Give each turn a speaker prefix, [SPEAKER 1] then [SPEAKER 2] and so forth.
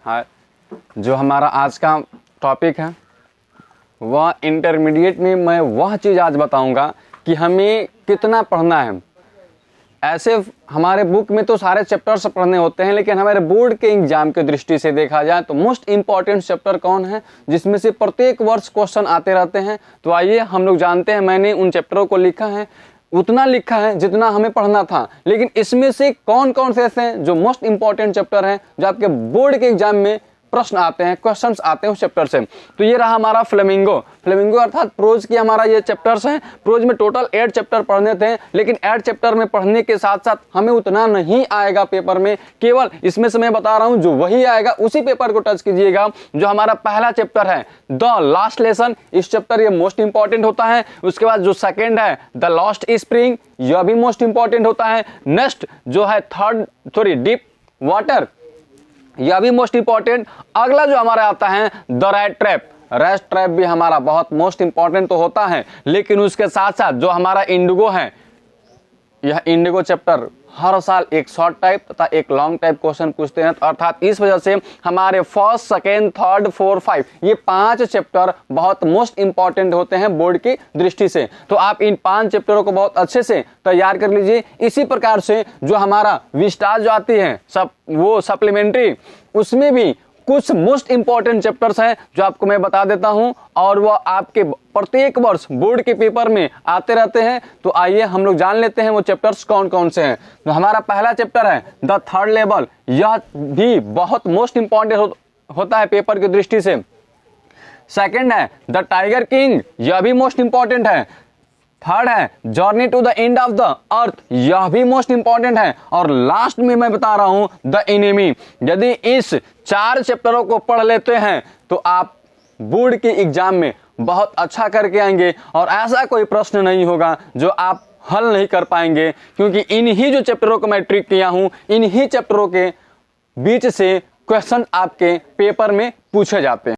[SPEAKER 1] हाँ, जो हमारा आज का टॉपिक है वह इंटरमीडिएट में मैं वह चीज़ आज बताऊंगा कि हमें कितना पढ़ना है। ऐसे हमारे बुक में तो सारे चैप्टर्स पढ़ने होते हैं, लेकिन हमारे बोर्ड के एग्जाम की दृष्टि से देखा जाए तो मोस्ट इंपॉर्टेंट चैप्टर कौन है जिसमें से प्रत्येक वर्ष क्वेश्चन आते रहते हैं। तो आइए हम लोग जानते हैं। मैंने उन चैप्टरों को लिखा है, उतना लिखा है जितना हमें पढ़ना था, लेकिन इसमें से कौन कौन से ऐसे हैं जो मोस्ट इंपॉर्टेंट चैप्टर हैं जो आपके बोर्ड के एग्जाम में प्रश्न आते हैं, क्वेश्चंस आते हैं उस चैप्टर से। तो ये रहा हमारा फ्लेमिंगो अर्थात प्रोज की हमारा ये चैप्टर्स हैं। प्रोज में टोटल 8 चैप्टर पढ़ने थे, लेकिन 8 चैप्टर में पढ़ने के साथ साथ हमें उतना नहीं आएगा पेपर में। केवल इसमें से मैं बता रहा हूं जो वही आएगा उसी पेपर को टच कीजिएगा। जो हमारा पहला चैप्टर है द लास्ट लेसन, इस चैप्टर ये मोस्ट इंपॉर्टेंट होता है। उसके बाद जो सेकेंड है द लॉस्ट स्प्रिंग, यह भी मोस्ट इंपॉर्टेंट होता है। नेक्स्ट जो है डीप वाटर, यह भी मोस्ट इंपॉर्टेंट। अगला जो हमारा आता है द रैट ट्रैप भी हमारा बहुत मोस्ट इंपॉर्टेंट तो होता है, लेकिन उसके साथ साथ जो हमारा इंडिगो है, यह इंडिगो चैप्टर हर साल एक शॉर्ट टाइप तथा एक लॉन्ग टाइप क्वेश्चन पूछते हैं। अर्थात इस वजह से हमारे फर्स्ट, सेकेंड, थर्ड, 4, 5 ये 5 चैप्टर बहुत मोस्ट इंपॉर्टेंट होते हैं बोर्ड की दृष्टि से। तो आप इन 5 चैप्टरों को बहुत अच्छे से तैयार कर लीजिए। इसी प्रकार से जो हमारा विस्टार जो आती है वो सप्लीमेंट्री, उसमें भी कुछ मोस्ट इंपॉर्टेंट चैप्टर्स हैं जो आपको मैं बता देता हूं, और वह आपके प्रत्येक वर्ष बोर्ड के पेपर में आते रहते हैं। तो आइए हम लोग जान लेते हैं वो चैप्टर्स कौन कौन से हैं। तो हमारा पहला चैप्टर है द थर्ड लेवल, यह भी बहुत मोस्ट इंपॉर्टेंट होता है पेपर की दृष्टि से। सेकंड है द टाइगर किंग, यह भी मोस्ट इंपॉर्टेंट है। थर्ड है journey to the end of the earth, यह भी मोस्ट इंपॉर्टेंट है। और लास्ट में मैं बता रहा हूं द एनिमी। यदि इस 4 चैप्टरों को पढ़ लेते हैं तो आप बोर्ड के एग्जाम में बहुत अच्छा करके आएंगे, और ऐसा कोई प्रश्न नहीं होगा जो आप हल नहीं कर पाएंगे, क्योंकि इन्हीं जो चैप्टरों को मैं ट्रिक किया हूं, इन्हीं चैप्टरों के बीच से क्वेश्चन आपके पेपर में पूछे जाते हैं।